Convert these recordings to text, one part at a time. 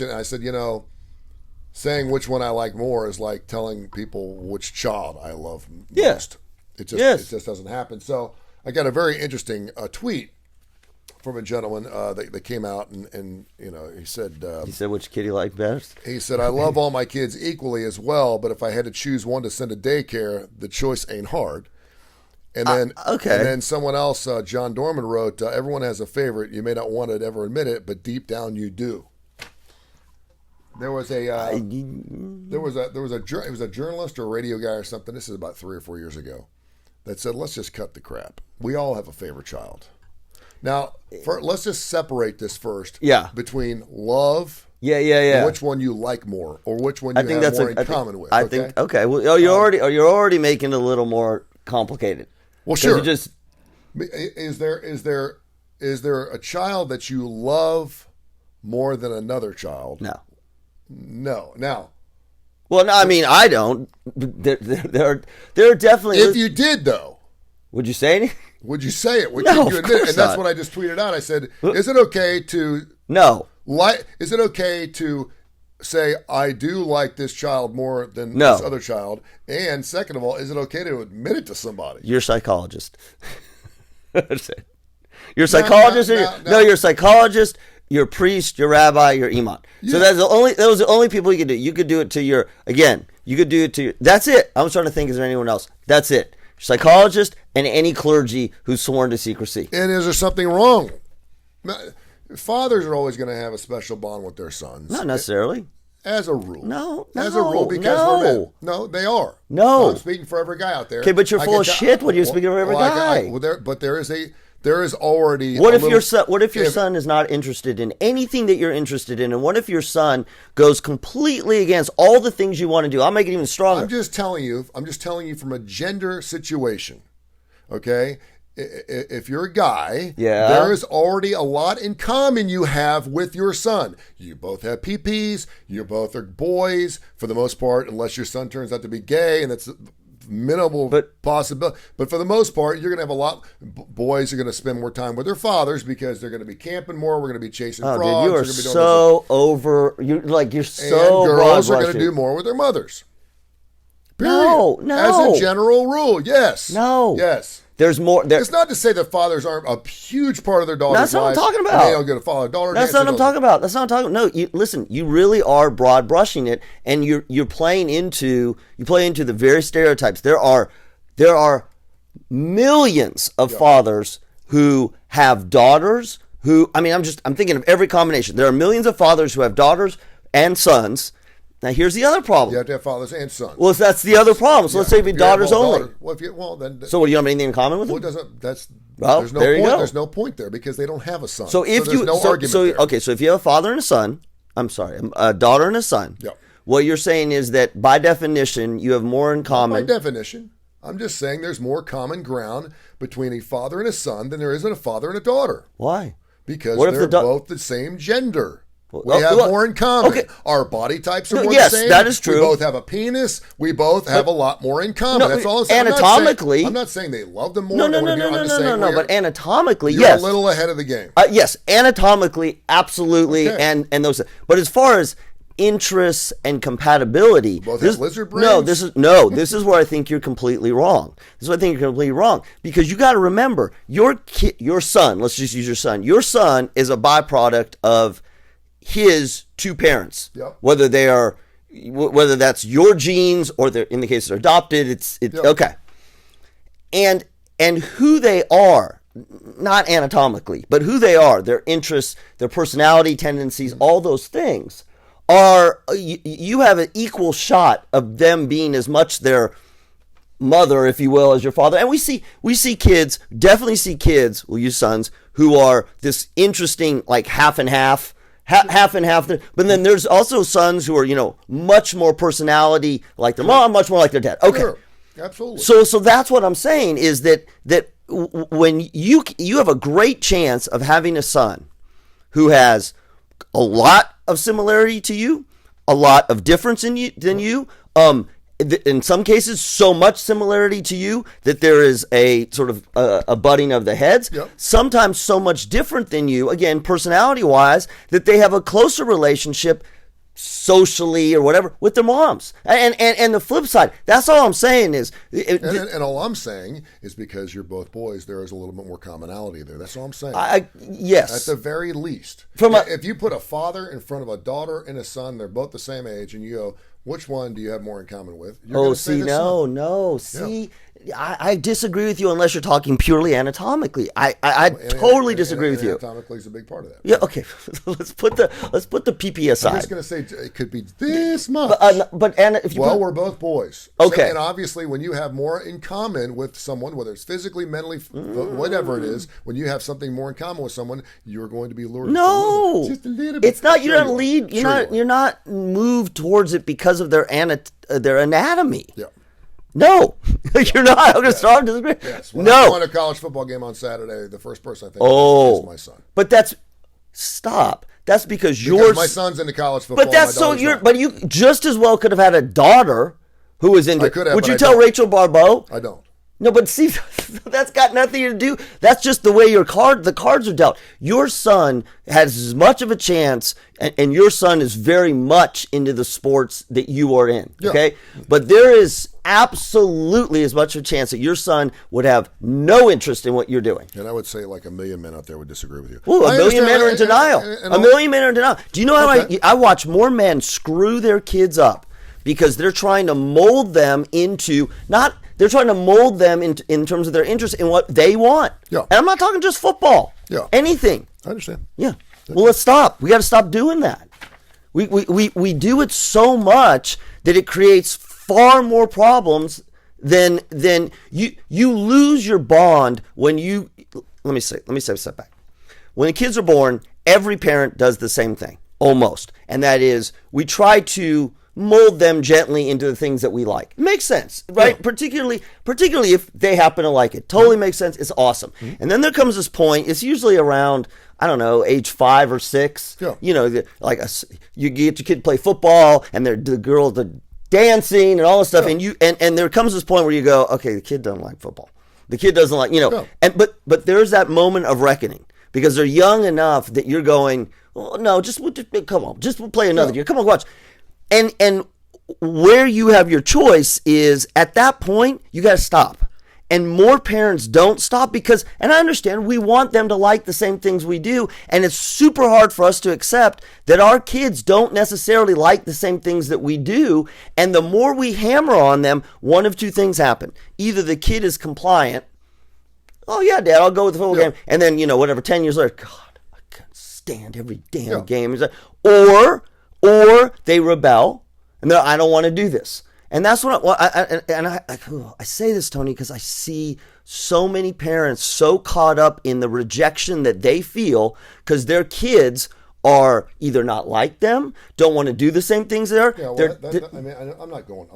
I said, saying which one I like more is like telling people which child I love most. It just doesn't happen. So I got a very interesting tweet from a gentleman that came out and he said which kid you like best. He said, I love all my kids equally as well, but if I had to choose one to send to daycare, the choice ain't hard. And then And then someone else, John Dorman, wrote, everyone has a favorite. You may not want to ever admit it, but deep down you do. There was a journalist or a radio guy or something. This is about 3 or 4 years ago, that said, let's just cut the crap. We all have a favorite child. Now, let's just separate this first. Yeah. Between love. Yeah. And which one you like more, or which one you have more in common with. I think. Okay. Well, you're already making it a little more complicated. Well, sure. Is there a child that you love more than another child? No. Now. Well, no, I mean, I don't. There are definitely. If you did, though, would you say anything? Would you say it? No, you of course and that's what I just tweeted out. I said, "Is it okay to Is it okay to say I do like this child more than this other child? And second of all, is it okay to admit it to somebody?" You're a psychologist. You're a psychologist. You're a psychologist. You're a priest. You're a rabbi. You're imam. Yeah. So those are the only people you could do. You could do it to you could do it to that's it. I was trying to think, is there anyone else? That's it. Psychologist and any clergy who's sworn to secrecy. And is there something wrong? Fathers are always going to have a special bond with their sons. Not necessarily. As a rule. No. As a rule, because we're men. No, they are. No. I'm speaking for every guy out there. Okay, but you're full of shit when you're speaking for every guy. There is already. What if your son is not interested in anything that you're interested in, and what if your son goes completely against all the things you want to do? I'll make it even stronger. I'm just telling you from a gender situation. Okay, if you're a guy, there is already a lot in common you have with your son. You both have PPs. You both are boys for the most part, unless your son turns out to be gay, and that's minimal possibility. But for the most part, you're going to have a lot. Boys are going to spend more time with their fathers because they're going to be camping more. We're going to be chasing frogs. Dude, you are so over. You're so. And girls are going to do more with their mothers. Period. No. As a general rule, yes. No. Yes. There's more. It's not to say that fathers aren't a huge part of their daughters' lives. That's what I'm talking about. They don't get a father-daughter. That's not what I'm talking about. That's not what I'm talking about. No, listen. You really are broad brushing it, and you're playing into the very stereotypes. There are millions of fathers who have daughters. I'm thinking of every combination. There are millions of fathers who have daughters and sons. Now, here's the other problem. You have to have fathers and sons. Well, that's the other problem. So let's say if you daughters only. So what, you don't have anything in common with them? There's no point. There's no point there because they don't have a son. So if if you have a father and a son, a daughter and a son. Yep. What you're saying is that by definition, you have more in common. By definition, I'm just saying there's more common ground between a father and a son than there is in a father and a daughter. Why? Because they're both the same gender. We have more in common. Okay. Our body types are more the same. Yes, that is true. We both have a penis. We both have a lot more in common. That's all I'm saying. Anatomically. I'm not saying they love them more. No. But anatomically, you're a little ahead of the game. Yes, anatomically, absolutely. Okay. And those. But as far as interests and compatibility. Both have lizard brains? This is where I think you're completely wrong. Because you got to remember, your son, let's just use your son. Your son is a byproduct of his two parents, whether that's your genes or they're, in the case they're adopted, it's okay. And who they are, not anatomically, but who they are, their interests, their personality tendencies, all those things are, you have an equal shot of them being as much their mother, if you will, as your father. And we see kids, we'll use sons, who are this interesting, like half and half, but then there's also sons who are, much more personality like their mom, much more like their dad. Okay. Sure. Absolutely. So that's what I'm saying is that when you have a great chance of having a son who has a lot of similarity to you, a lot of difference in you than you, in some cases, so much similarity to you that there is a sort of a butting of the heads. Yep. Sometimes so much different than you, again, personality-wise, that they have a closer relationship socially or whatever with their moms. And the flip side, that's all I'm saying is... And all I'm saying is because you're both boys, there is a little bit more commonality there. That's all I'm saying. Yes. At the very least. If you put a father in front of a daughter and a son, they're both the same age, and you go, which one do you have more in common with? See, I disagree with you unless you're talking purely anatomically. I totally disagree with you. Anatomically is a big part of that. Yeah, okay. let's put the PP aside. I'm just going to say it could be this much. We're both boys. Okay. So, and obviously, when you have more in common with someone, whether it's phically, mentally, whatever it is, when you have something more in common with someone, you're going to be lured. No, just a little bit. It's not. You're not lead. You're not moved towards it because of their anatomy. Yeah. No, you're not. I'm going to start disagreeing. Yes. When I won a college football game on Saturday, the first person I think is my son. But stop. That's because my son's into college football. But that's but you just as well could have had a daughter who was into. Would you tell Rachel Barbeau? I don't. No, but see, that's got nothing to do. That's just the way the cards are dealt. Your son has as much of a chance, and your son is very much into the sports that you are in. Yeah. Okay, but there is absolutely as much of a chance that your son would have no interest in what you're doing. And I would say like a million men out there would disagree with you. Ooh, a million men are in denial. A million men are in denial. Do you know how I watch more men screw their kids up because they're trying to mold them into They're trying to mold them in terms of their interest in what they want. Yeah. And I'm not talking just football. Yeah. Anything. I understand. Yeah. Well, let's stop. We got to stop doing that. We do it so much that it creates far more problems than you lose your bond when you. Let me say a step back. When the kids are born, every parent does the same thing, almost, and that is we try to mold them gently into the things that we like. It makes sense, right? Yeah. Particularly if they happen to like it. Totally makes sense. It's awesome. Mm-hmm. And then there comes this point, it's usually around, I don't know, age 5 or 6. Yeah. You know, you get your kid to play football and the girls are dancing and all this stuff. Yeah. And there comes this point where you go, okay, the kid doesn't like football. The kid doesn't like, but there's that moment of reckoning because they're young enough that you're going, oh, no, just come on, just play another year. Come on, watch. And where you have your choice is at that point, you got to stop. And more parents don't stop because, and I understand, we want them to like the same things we do. And it's super hard for us to accept that our kids don't necessarily like the same things that we do. And the more we hammer on them, one of two things happen. Either the kid is compliant. Oh, yeah, Dad, I'll go with the football game. And then, 10 years later, God, I can't stand every damn game. Or they rebel and I don't want to do this. And that's what I say this, Tony, because I see so many parents so caught up in the rejection that they feel because their kids are either not like them, don't want to do the same things they are. Yeah, well, I'm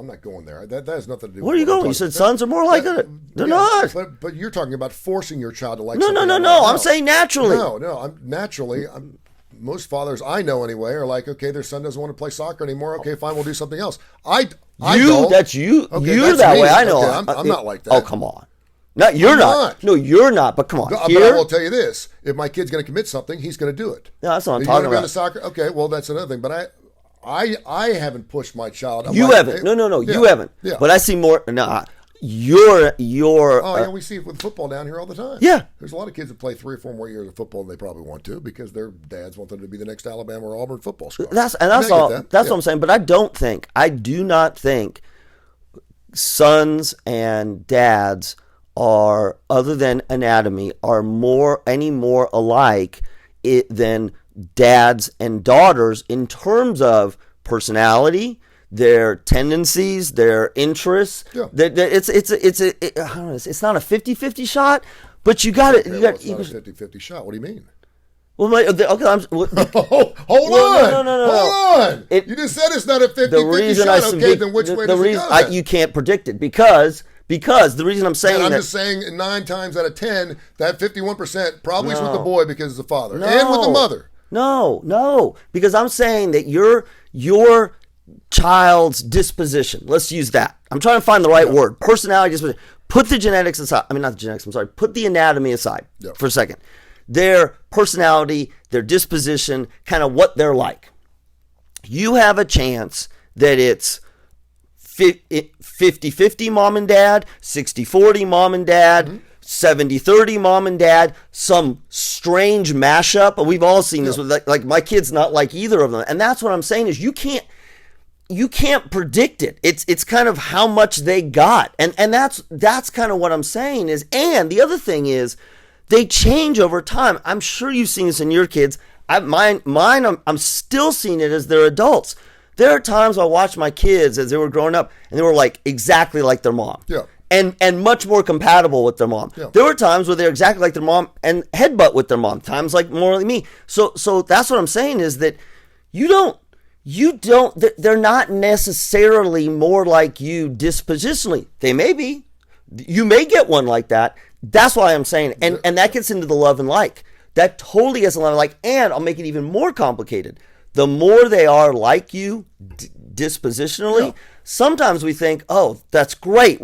not going there. That has nothing to do with where are you going? You said sons are more like it. They're not. But you're talking about forcing your child to like No. I'm saying naturally. No. Most fathers I know anyway are like, okay, their son doesn't want to play soccer anymore. Okay, fine, we'll do something else. That's you. Okay, you're that way. I know. Okay, I'm not like that. Oh, come on. No, you're not. No, you're not. But come on. But I will tell you this: if my kid's going to commit something, he's going to do it. Yeah, that's what I'm talking about. Go to soccer? Okay, well, that's another thing. But I haven't pushed my child. You haven't. No. You haven't. Yeah. But I see more. No. You're we see it with football down here all the time. Yeah. There's a lot of kids that play 3 or 4 more years of football than they probably want to because their dads want them to be the next Alabama or Auburn football star. That's all. That's what I'm saying. But I do not think sons and dads are, other than anatomy, are any more alike than dads and daughters in terms of personality, their tendencies, their interess. Yeah. It's not a 50-50 shot, but you got it. It's not a 50-50 shot. What do you mean? Well, okay, hold on. Hold on. You just said it's not a 50-50 shot. Okay, then which way does it go? You can't predict it because the reason I'm saying I'm just saying 9 times out of 10, that 51% probably is with the boy because it's the father and with the mother. No, because I'm saying that child's disposition. Let's use that. I'm trying to find the right word. Personality, disposition. Put the genetics aside. I mean, not the genetics. I'm sorry. Put the anatomy aside for a second. Their personality, their disposition, kind of what they're like. You have a chance that it's 50-50 mom and dad, 60-40 mom and dad, 70-30 mom and dad, some strange mashup. We've all seen this with like my kid's not like either of them. And that's what I'm saying is you can't predict it. It's kind of how much they got. And that's kind of what I'm saying is, and the other thing is they change over time. I'm sure you've seen this in your kids. Mine, I'm still seeing it as they're adults. There are times I watch my kids as they were growing up and they were like exactly like their mom. Yeah. And much more compatible with their mom. Yeah. There were times where they're exactly like their mom and headbutt with their mom. Times like more like me. So that's what I'm saying is that they're not necessarily more like you dispositionally. They may be. You may get one like that. That's why I'm saying, and that gets into the love and like. That totally gets a love and like, and I'll make it even more complicated. The more they are like you dispositionally, sometimes we think, oh, that's great.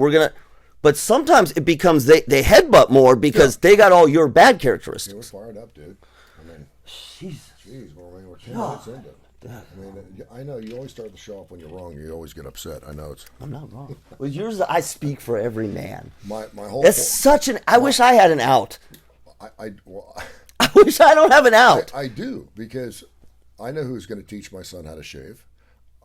But sometimes it becomes they headbutt more because they got all your bad characteristics. We're fired up, dude. I mean, jeez, we're 10 minutes into it. I mean, I know you always start the show off when you're wrong. You always get upset. I know I'm not wrong. Well, yours, I speak for every man. My whole. That's such an. I wish I had an out. I wish I don't have an out. I do because I know who's going to teach my son how to shave.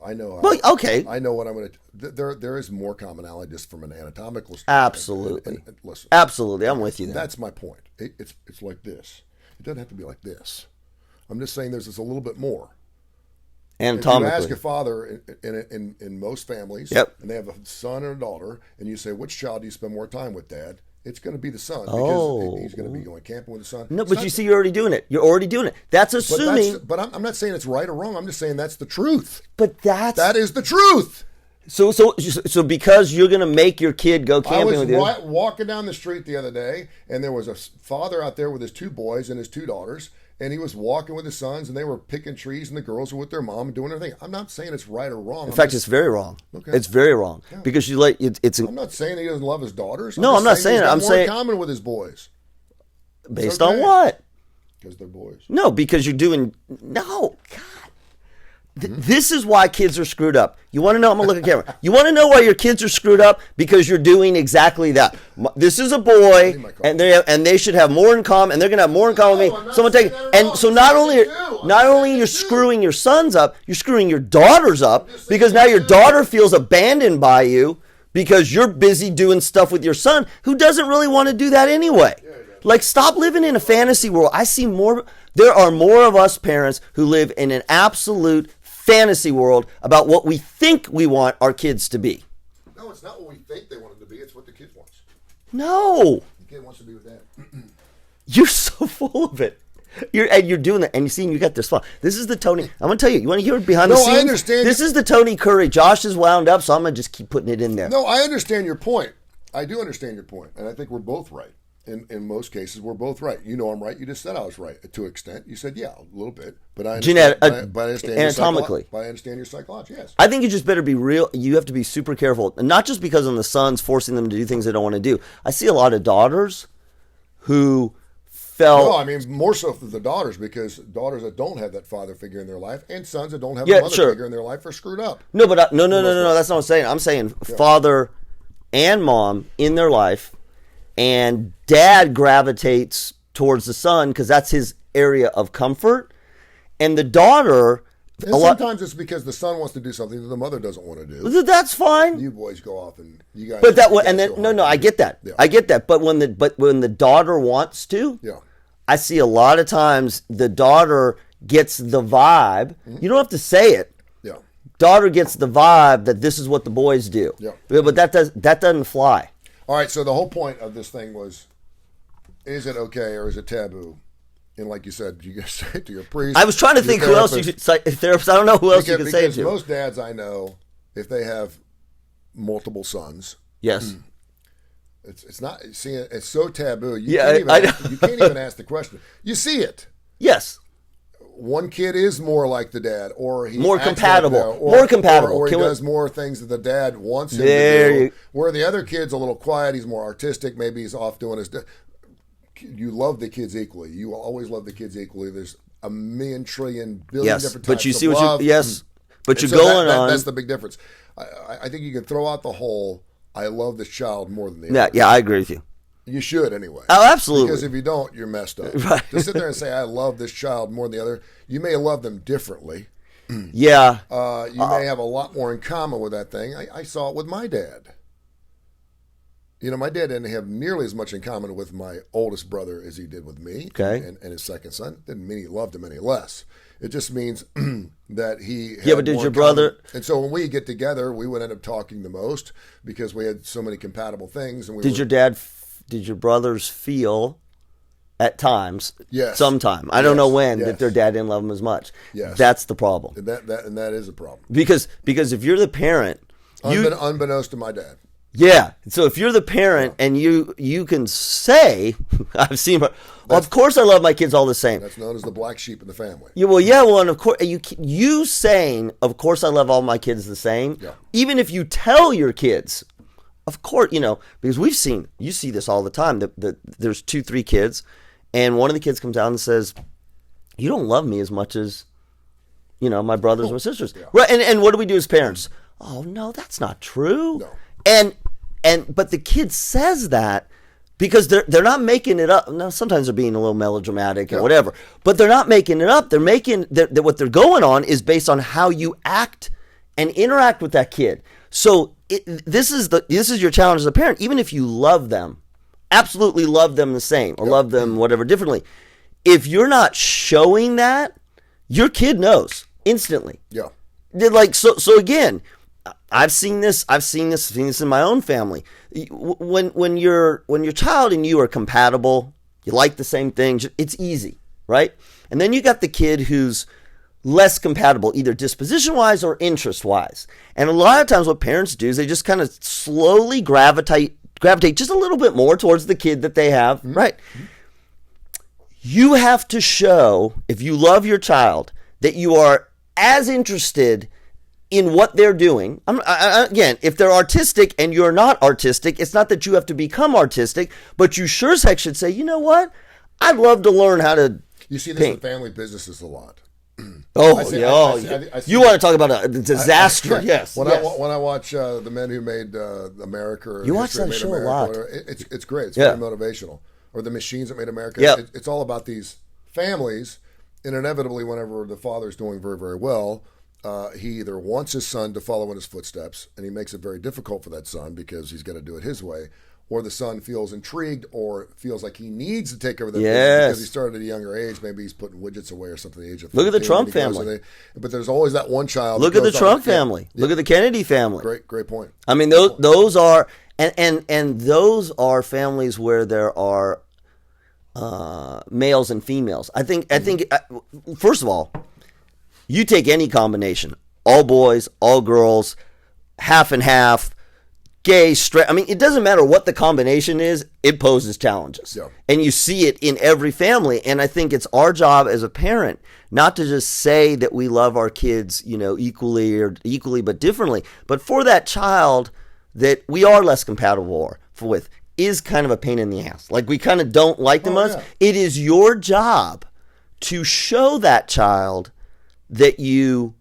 I know. Okay. I know what I'm going to. There is more commonality just from an anatomical standpoint. Absolutely. And listen. Absolutely, I'm with you there. That's my point. It's like this. It doesn't have to be like this. I'm just saying there's just a little bit more. Anatomically. If you ask a father in most families, and they have a son and a daughter, and you say, which child do you spend more time with, Dad? It's going to be the son because he's going to be going camping with the son. No, but you see, you're already doing it. You're already doing it. That's assuming. But I'm not saying it's right or wrong. I'm just saying that's the truth. But that is the truth. So because you're going to make your kid go camping with you. I was walking down the street the other day, and there was a father out there with his 2 boys and his 2 daughters. And he was walking with his sons, and they were picking trees, and the girls were with their mom and doing their thing. I'm not saying it's right or wrong. In fact, it's very wrong. Okay. It's very wrong because I'm not saying he doesn't love his daughters. I'm not saying it. I'm saying more in common with his boys. Based on what? Because they're boys. No, because you're doing God. This is why kids are screwed up. You want to know? I'm going to look at camera. You want to know why your kids are screwed up? Because you're doing exactly that. This is a boy, and they should have more in common, and they're going to have more in common with me. Someone take it. And so not only you're screwing your sons up, you're screwing your daughters up because now your daughter feels abandoned by you because you're busy doing stuff with your son who doesn't really want to do that anyway. Like, stop living in a fantasy world. I see more. There are more of us parents who live in an absolute fantasy world about what we think we want our kids to be. No, it's not what we think they want them to be. It's what the kid wants. No. The kid wants to be with Dad. You're so full of it. You're doing that, and you got this fun. This is the Tony. I'm gonna tell you. You want to hear it behind the scenes? No, I understand. This is the Tony Kurre. Josh is wound up, so I'm gonna just keep putting it in there. No, I understand your point. I do understand your point, and I think we're both right. In most cases, we're both right. You know I'm right. You just said I was right to an extent. You said, yeah, a little bit. But I understand, but I understand anatomically. But I understand your psychology, yes. I think you just better be real. You have to be super careful. And not just because of the sons forcing them to do things they don't want to do. I see a lot of daughters who felt... No, I mean, more so for the daughters, because daughters that don't have that father figure in their life and sons that don't have a mother figure in their life are screwed up. No, but no. That's not what I'm saying. I'm saying father and mom in their life, and dad gravitates towards the son because that's his area of comfort, and the daughter. And sometimes it's because the son wants to do something that the mother doesn't want to do. That's fine. You boys go off and you guys. But I get that. Yeah. I get that. But when the daughter wants to, I see a lot of times the daughter gets the vibe. Mm-hmm. You don't have to say it. Yeah. Daughter gets the vibe that this is what the boys do. Yeah. But that doesn't fly. All right, so the whole point of this thing was, is it okay or is it taboo? And like you said, you can say it to your priest. I was trying to think who else you could say. Therapist, I don't know who else you could say it to. Most dads I know, if they have multiple sons, yes, it's not. See, it's so taboo. You can't even ask the question. You see it. Yes. one kid is more like the dad, or he more acts compatible, like more compatible, or he does more things that the dad wants him to do. Where the other kid's a little quiet, he's more artistic. Maybe he's off doing his. You love the kids equally. You will always love the kids equally. There's a million, trillion, billion different types but you see of what love. But you're going on. That's the big difference. I think you can throw out the whole. I love this child more than the other. Yeah, I agree with you. You should anyway. Oh, absolutely. Because if you don't, you're messed up. Right. To sit there and say, I love this child more than the other, you may love them differently. Yeah. You may have a lot more in common with that thing. I saw it with my dad. My dad didn't have nearly as much in common with my oldest brother as he did with me and his second son. Didn't mean he loved him any less. It just means that he had but did more your brother... And so when we get together, we would end up talking the most because we had so many compatible things. And Did your brothers feel at times, yes, sometime, I don't know when, that their dad didn't love them as much? Yes. That's the problem. And that is a problem. Because if you're the parent... Unbeknownst to my dad. Yeah. So if you're the parent and you can say, I've seen... of course I love my kids all the same. That's known as the black sheep in the family. And of course, you saying, of course I love all my kids the same, even if you tell your kids... Of course, because you see this all the time. There's 2-3 kids, and one of the kids comes out and says, "You don't love me as much as, my brothers or sisters." Yeah. Right? And what do we do as parents? Oh no, that's not true. No. But the kid says that because they're not making it up. Now sometimes they're being a little melodramatic and whatever, but they're not making it up. They're making what they're going on is based on how you act and interact with that kid. So this is your challenge as a parent. Even if you love them, absolutely love them the same, or love them whatever differently, if you're not showing that, your kid knows instantly. Yeah. So again, I've seen this in my own family. When your child and you are compatible, you like the same things, it's easy, right? And then you got the kid who's less compatible, either disposition-wise or interest-wise. And a lot of times what parents do is they just kind of slowly gravitate just a little bit more towards the kid that they have, right? You have to show, if you love your child, that you are as interested in what they're doing. Again, if they're artistic and you're not artistic, it's not that you have to become artistic, but you sure as heck should say, you know what? I'd love to learn how to You see this paint. in family businesses a lot. You want to talk about a disaster? Yes. When I watch the men who made America, or you watch that show America, a lot. It's great. It's very motivational. Or the machines that made America. It's all about these families, and inevitably, whenever the father's doing very, very well, he either wants his son to follow in his footsteps, and he makes it very difficult for that son because he's got to do it his way. Or the son feels intrigued or feels like he needs to take over the business because he started at a younger age. Maybe he's putting widgets away or something at the age of 15. Look at the Trump family. But there's always that one child. Look at the Trump family. Look at the Kennedy family. Great point. I mean, those are and those are families where there are males and females. I think first of all, you take any combination, all boys, all girls, half and half, gay, straight. I mean, it doesn't matter what the combination is, it poses challenges. Yeah. And you see it in every family. And I think it's our job as a parent not to just say that we love our kids, equally but differently. But for that child that we are less compatible with is kind of a pain in the ass. Like we kind of don't like them much. Yeah. It is your job to show that child that you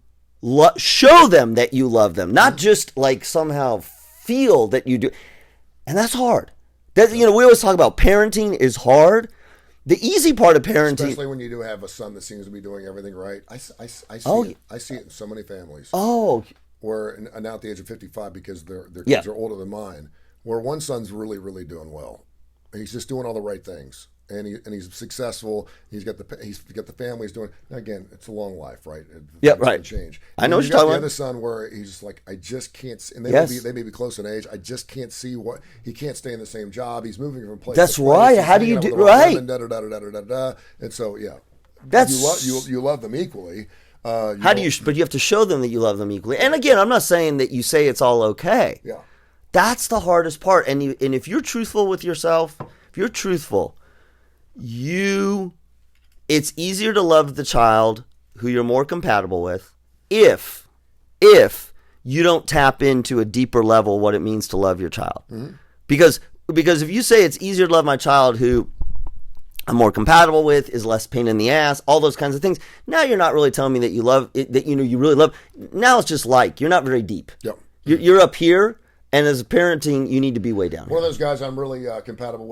show them that you love them, not just like somehow feel that you do. And that's hard. We always talk about parenting is hard. The easy part of parenting, especially when you do have a son that seems to be doing everything right. I see it in so many families. Where now at the age of 55, because their kids are older than mine, where one son's really, really doing well. He's just doing all the right things. And he's successful. He's got the family. He's doing, again. It's a long life, right? Right. Change. I know what you're talking about. The other son where he's just like, I just can't. And they may be close in age. I just can't see what he can't stay in the same job. He's moving from place. That's to right. place. How do you do right? And so that's you love them equally. But you have to show them that you love them equally. And again, I'm not saying that you say it's all okay. Yeah. That's the hardest part. And if you're truthful with yourself, if you're truthful, it's easier to love the child who you're more compatible with if you don't tap into a deeper level what it means to love your child. Mm-hmm. Because if you say it's easier to love my child who I'm more compatible with, is less pain in the ass, all those kinds of things, now you're not really telling me that you love it, that you really love. Now it's just you're not very deep. Yep. You're up here, and as a parenting, you need to be way down. One of those guys I'm really compatible with.